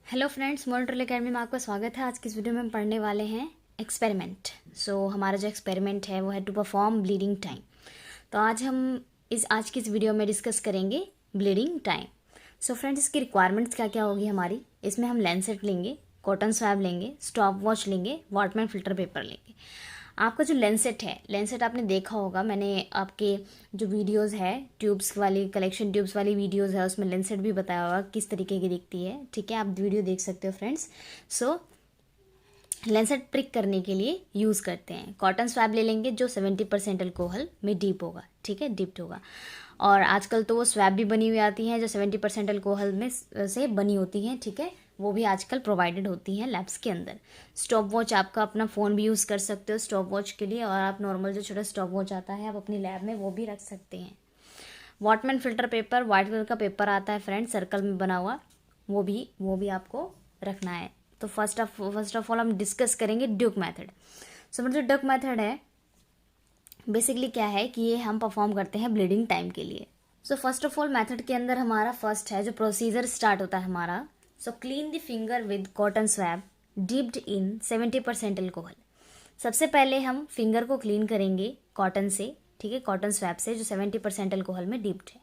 Hello friends, monitor academy में आपका स्वागत है। आज की इस वीडियो में हम पढ़ने वाले हैं एक्सपेरिमेंट। हमारा जो एक्सपेरिमेंट है वो है टू परफॉर्म ब्लीडिंग टाइम। तो आज की इस वीडियो में डिस्कस करेंगे ब्लीडिंग टाइम। फ्रेंड्स, इसकी रिक्वायरमेंट्स क्या क्या होगी हमारी। इसमें हम लैंसेट लेंगे, कॉटन स्वैब लेंगे, स्टॉप वॉच लेंगे, वॉटमैन फिल्टर पेपर लेंगे। आपका जो लेंसेट आपने देखा होगा, मैंने आपके जो वीडियोस है ट्यूब्स वाली, कलेक्शन ट्यूब्स वाली वीडियोस है, उसमें लेंसेट भी बताया होगा किस तरीके की दिखती है। ठीक है, आप वीडियो देख सकते हो फ्रेंड्स। लेंसेट प्रिक करने के लिए यूज़ करते हैं। कॉटन स्वैब ले लेंगे जो 70% अल्कोहल में डीप होगा। ठीक है, डिप्ड होगा। और आजकल तो वो स्वैब भी बनी हुई आती हैं जो 70% अल्कोहल में से बनी होती हैं। ठीक है, वो भी आजकल प्रोवाइडेड होती हैं लैब्स के अंदर। स्टॉप वॉच, आपका अपना फ़ोन भी यूज़ कर सकते हो स्टॉप वॉच के लिए, और आप नॉर्मल जो छोटा स्टॉप वॉच आता है आप अपनी लैब में वो भी रख सकते हैं। वॉटमैन फिल्टर पेपर, वाइट कलर का पेपर आता है फ्रेंड, सर्कल में बना हुआ, वो भी आपको रखना है। तो फर्स्ट ऑफ ऑल हम डिस्कस करेंगे ड्यूक मेथड। मतलब जो ड्यूक मेथड है बेसिकली क्या है कि ये हम परफॉर्म करते हैं ब्लीडिंग टाइम के लिए। फर्स्ट ऑफ ऑल मेथड के अंदर हमारा फर्स्ट है जो प्रोसीजर स्टार्ट होता है हमारा। Clean the finger with cotton swab dipped in 70% alcohol. सबसे पहले हम फिंगर को क्लीन करेंगे कॉटन से। ठीक है, कॉटन स्वैब से जो 70% अल्कोहल में डिप्ड है।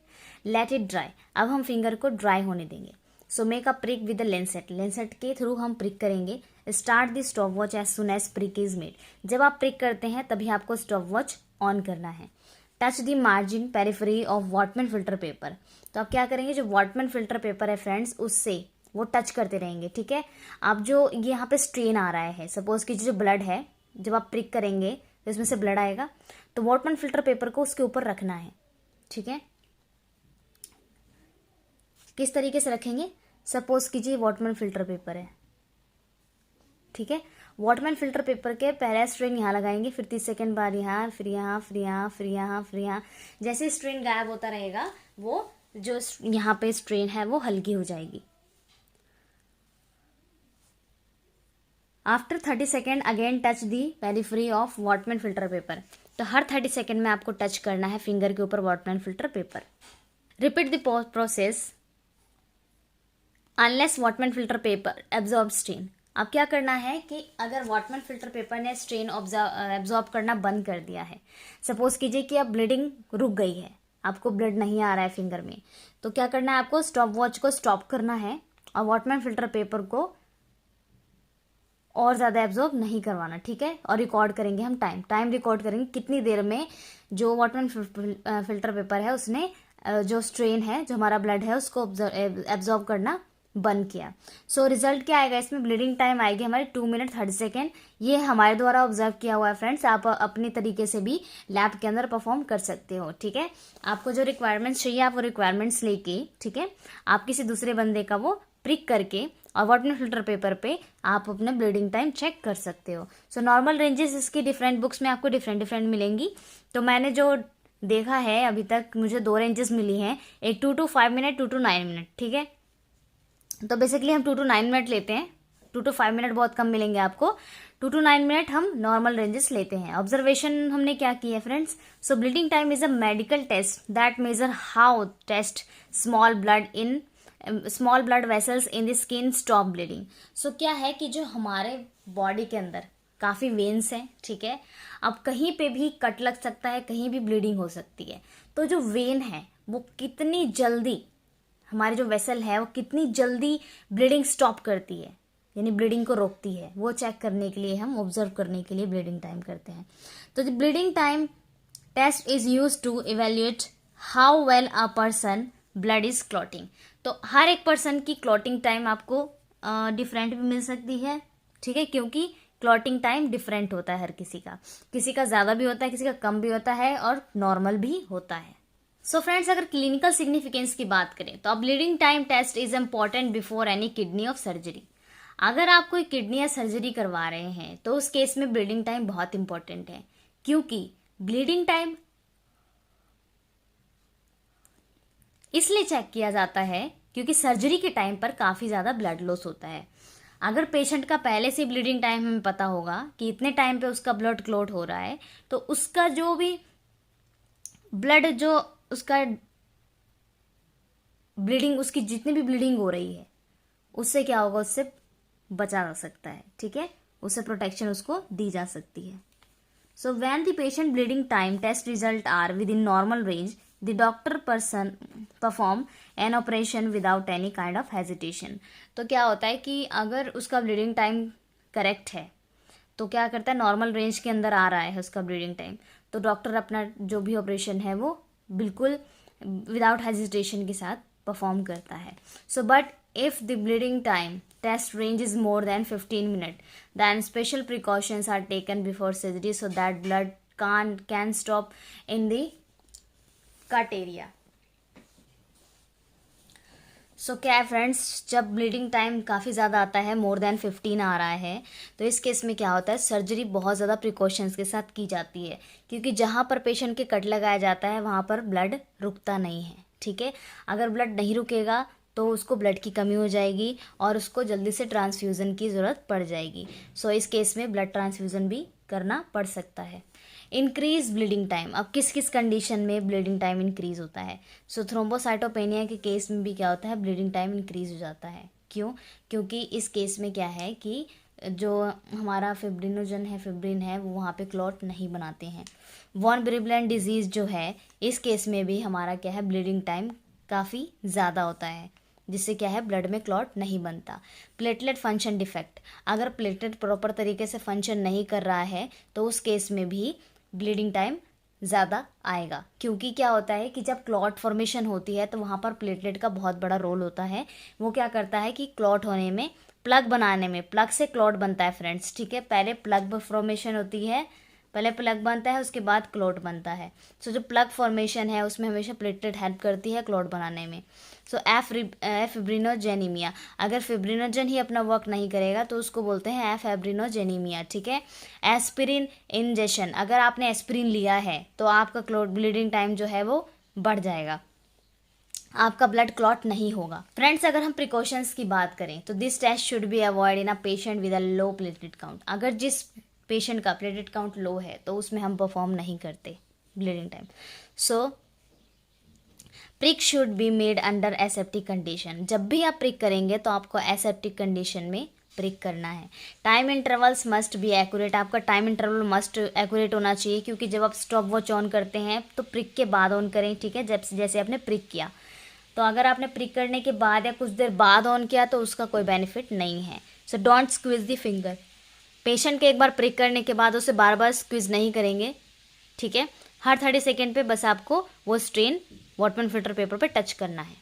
लेट इट ड्राई, अब हम फिंगर को ड्राई होने देंगे। Make a prick with the lancet के थ्रू हम प्रिक करेंगे। Start the stopwatch as soon as prick is made. जब आप प्रिक करते हैं तभी आपको स्टॉप वॉच ऑन करना है। Touch the margin periphery of Whatman filter paper. तो आप क्या करेंगे, जो वॉटमैन फिल्टर पेपर है फ्रेंड्स उससे वो टच करते रहेंगे। ठीक है, आप जो यहाँ पे स्ट्रेन आ रहा है, सपोज कि जो ब्लड है, जब आप प्रिक करेंगे तो इसमें से ब्लड आएगा, तो वॉटमैन फिल्टर पेपर को उसके ऊपर रखना है। ठीक है, किस तरीके से रखेंगे, सपोज कीजिए वॉटमैन फिल्टर पेपर है। ठीक है, वॉटमैन फिल्टर पेपर के पहला स्ट्रेन यहाँ लगाएंगे, फिर 30 सेकेंड बाद यहाँ, फिर यहाँ, फिर यहाँ, फिर यहाँ, फिर यहाँ। जैसे स्ट्रेन गायब होता रहेगा वो जो यहाँ पे स्ट्रेन है वो हल्की हो जाएगी। After 30 second again touch the periphery of Whatman filter paper. तो हर 30 सेकेंड में आपको टच करना है फिंगर के ऊपर Whatman filter paper. Repeat the process unless Whatman filter paper absorb strain. अब क्या करना है कि अगर वॉटमैन फिल्टर पेपर ने स्ट्रेन एब्जॉर्ब करना बंद कर दिया है, सपोज कीजिए कि अब ब्लीडिंग रुक गई है, आपको ब्लड नहीं आ रहा है फिंगर में, तो क्या करना है, आपको स्टॉप वॉच को स्टॉप करना है और वॉटमैन फिल्टर पेपर को और ज़्यादा एब्जॉर्ब नहीं करवाना। ठीक है, और रिकॉर्ड करेंगे हम टाइम रिकॉर्ड करेंगे कितनी देर में जो वॉटमैन फिल्टर पेपर है उसने जो स्ट्रेन है, जो हमारा ब्लड है उसको एब्जॉर्ब करना बंद किया। रिजल्ट क्या आएगा, इसमें ब्लीडिंग टाइम आएगी हमारी 2 मिनट 30 सेकेंड। ये हमारे द्वारा ऑब्जर्व किया हुआ है फ्रेंड्स, आप अपनी तरीके से भी लैब के अंदर परफॉर्म कर सकते हो। ठीक है, आपको जो रिक्वायरमेंट्स चाहिए आप वो रिक्वायरमेंट्स लेके, ठीक है, आप किसी दूसरे बंदे का वो प्रिक करके और वॉटमैन फिल्टर पेपर पे आप अपना ब्लीडिंग टाइम चेक कर सकते हो। नॉर्मल रेंजेस इसकी डिफरेंट बुक्स में आपको डिफरेंट मिलेंगी। तो मैंने जो देखा है अभी तक मुझे 2 रेंजेस मिली हैं, एक 2 to 5 मिनट, 2 to 9 मिनट। ठीक है, तो बेसिकली हम 2 to 9 मिनट लेते हैं। 2 to 5 मिनट बहुत कम मिलेंगे आपको। 2 to 9 मिनट हम नॉर्मल रेंजेस लेते हैं। ऑब्जर्वेशन हमने क्या की है friends, bleeding time is a medical test that measure how fast small blood vessels in the skin stop bleeding. क्या है कि जो हमारे बॉडी के अंदर काफ़ी वेन्स हैं। ठीक है, अब कहीं पे भी कट लग सकता है, कहीं भी ब्लीडिंग हो सकती है। तो जो वेन है वो कितनी जल्दी, हमारी जो वेसल है वो कितनी जल्दी ब्लीडिंग स्टॉप करती है, यानी ब्लीडिंग को रोकती है, वो चेक करने के लिए हम ऑब्जर्व करने के लिए ब्लीडिंग टाइम करते हैं। तो the bleeding time test is use to evaluate how well a person blood is clotting. तो हर एक पर्सन की क्लॉटिंग टाइम आपको डिफरेंट भी मिल सकती है। ठीक है, क्योंकि क्लॉटिंग टाइम डिफरेंट होता है हर किसी का ज़्यादा भी होता है, किसी का कम भी होता है और नॉर्मल भी होता है। फ्रेंड्स, अगर क्लिनिकल सिग्निफिकेंस की बात करें तो bleeding time test is important before any kidney of surgery. अगर आप कोई किडनी या सर्जरी करवा रहे हैं तो उस केस में ब्लीडिंग टाइम बहुत इंपॉर्टेंट है, क्योंकि ब्लीडिंग टाइम इसलिए चेक किया जाता है क्योंकि सर्जरी के टाइम पर काफ़ी ज़्यादा ब्लड लॉस होता है। अगर पेशेंट का पहले से ब्लीडिंग टाइम हमें पता होगा कि इतने टाइम पे उसका ब्लड क्लॉट हो रहा है, तो उसका जो भी ब्लड जो उसका ब्लीडिंग, उसकी जितनी भी ब्लीडिंग हो रही है उससे क्या होगा, उससे बचा जा सकता है, ठीक है, उससे प्रोटेक्शन उसको दी जा सकती है। So when the patient bleeding time test result are within normal range, the doctor person perform an operation without any kind of hesitation. तो क्या होता है कि अगर उसका ब्लीडिंग टाइम करेक्ट है तो क्या करता है, नॉर्मल रेंज के अंदर आ रहा है उसका ब्लीडिंग टाइम, तो डॉक्टर अपना जो भी ऑपरेशन है वो बिल्कुल विदाउट हेजिटेशन के साथ परफॉर्म करता है। So but if the bleeding time test range is more than 15 minute, then special precautions are taken before surgery so that blood can stop in the cut area. सो क्या है friends, जब bleeding time काफ़ी ज़्यादा आता है, मोर than 15 आ रहा है, तो इस केस में क्या होता है, सर्जरी बहुत ज़्यादा प्रिकॉशंस के साथ की जाती है, क्योंकि जहाँ पर पेशेंट के कट लगाया जाता है वहाँ पर ब्लड रुकता नहीं है, ठीक है। अगर ब्लड नहीं रुकेगा तो उसको ब्लड की कमी हो जाएगी और उसको जल्दी से ट्रांसफ्यूज़न की ज़रूरत पड़ जाएगी। सो इस केस में ब्लड ट्रांसफ्यूज़न भी करना पड़ सकता है। इंक्रीज ब्लीडिंग टाइम, अब किस किस कंडीशन में ब्लीडिंग टाइम इंक्रीज होता है। सो थ्रोम्बोसाइटोपेनिया के केस में भी क्या होता है, ब्लीडिंग टाइम इंक्रीज हो जाता है। क्यों? क्योंकि इस केस में क्या है कि जो हमारा फिब्रिनोजन है, फिब्रिन है, वो वहाँ पे क्लॉट नहीं बनाते हैं। वॉन ब्रिबलेंट डिजीज़ जो है, इस केस में भी हमारा क्या है, ब्लीडिंग टाइम काफ़ी ज़्यादा होता है, जिससे क्या है, ब्लड में क्लॉट नहीं बनता। प्लेटलेट फंक्शन डिफेक्ट, अगर प्लेटलेट प्रॉपर तरीके से फंक्शन नहीं कर रहा है तो उस केस में भी ब्लीडिंग टाइम ज़्यादा आएगा, क्योंकि क्या होता है कि जब क्लॉट फॉर्मेशन होती है तो वहाँ पर प्लेटलेट का बहुत बड़ा रोल होता है। वो क्या करता है कि क्लॉट होने में, प्लग बनाने में, प्लग से क्लॉट बनता है फ्रेंड्स, ठीक है। पहले प्लग फॉर्मेशन होती है, पहले प्लग बनता है, उसके बाद क्लॉट बनता है। सो जो प्लग फॉर्मेशन है उसमें हमेशा प्लेटलेट हेल्प करती है क्लॉट बनाने में। सो फिब्रिनोजेनीमिया, अगर फिब्रिनोजन ही अपना वर्क नहीं करेगा तो उसको बोलते हैं फिब्रिनोजेनीमिया, ठीक है। एस्पिरिन इंजेक्शन, अगर आपने एस्पिरिन लिया है तो आपका क्लॉट ब्लीडिंग टाइम जो है वो बढ़ जाएगा, आपका ब्लड क्लॉट नहीं होगा। फ्रेंड्स, अगर हम प्रिकॉशंस की बात करें तो this test should be avoid in a patient with a low platelet count. अगर जिस पेशेंट का प्लेटलेट काउंट लो है तो उसमें हम परफॉर्म नहीं करते bleeding time. So prick should be made under aseptic condition, जब भी आप प्रिक करेंगे तो आपको एसेप्टिक कंडीशन में प्रिक करना है। Time intervals must be accurate, आपका टाइम इंटरवल मस्ट एक्यूरेट होना चाहिए, क्योंकि जब आप स्टॉप वॉच ऑन करते हैं तो प्रिक के बाद ऑन करें, ठीक है। जैसे आपने प्रिक किया, तो अगर आपने प्रिक करने के बाद या कुछ देर बाद ऑन किया तो उसका कोई बेनिफिट नहीं है। So don't squeeze the finger, patient के एक बार प्रिक करने के बाद उसे बार बार स्क्वीज नहीं करेंगे, ठीक है। हर 30 सेकेंड पे बस आपको वो स्ट्रेन वॉटमैन फिल्टर पेपर पे टच करना है।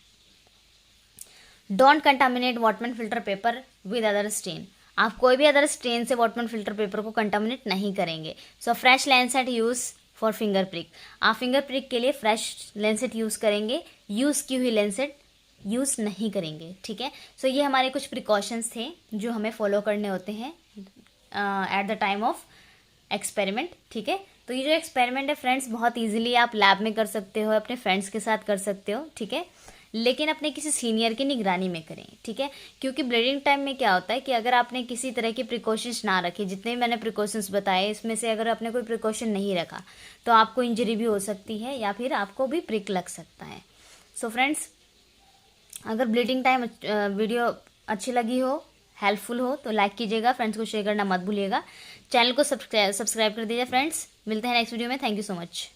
Don't contaminate Whatman filter paper with other strain, आप कोई भी अदर स्ट्रेन से वॉटमैन फिल्टर पेपर को कंटामिनेट नहीं करेंगे। So fresh lancet use for finger prick, आप फिंगर प्रिक के लिए फ्रेश लैंसेट यूज़ करेंगे, यूज़ की हुई लैंसेट यूज़ नहीं करेंगे, ठीक है। सो ये हमारे कुछ प्रिकॉशंस थे जो हमें फॉलो करने होते हैं at the time of experiment, ठीक है। तो ये जो एक्सपेरिमेंट है फ्रेंड्स, बहुत इजीली आप लैब में कर सकते हो, अपने फ्रेंड्स के साथ कर सकते हो, ठीक है, लेकिन अपने किसी सीनियर की निगरानी में करें, ठीक है। क्योंकि ब्लीडिंग टाइम में क्या होता है कि अगर आपने किसी तरह की प्रिकॉशंस ना रखे, जितने भी मैंने प्रिकॉशंस बताए इसमें से अगर आपने कोई प्रिकॉशन नहीं रखा तो आपको इंजरी भी हो सकती है या फिर आपको भी प्रिक लग सकता है। सो फ्रेंड्स, अगर ब्लीडिंग टाइम वीडियो अच्छी लगी हो, हेल्पफुल हो तो लाइक कीजिएगा, फ्रेंड्स को शेयर करना मत भूलिएगा, चैनल को सब्सक्राइब कर दीजिए। फ्रेंड्स, मिलते हैं नेक्स्ट वीडियो में। Thank you so much.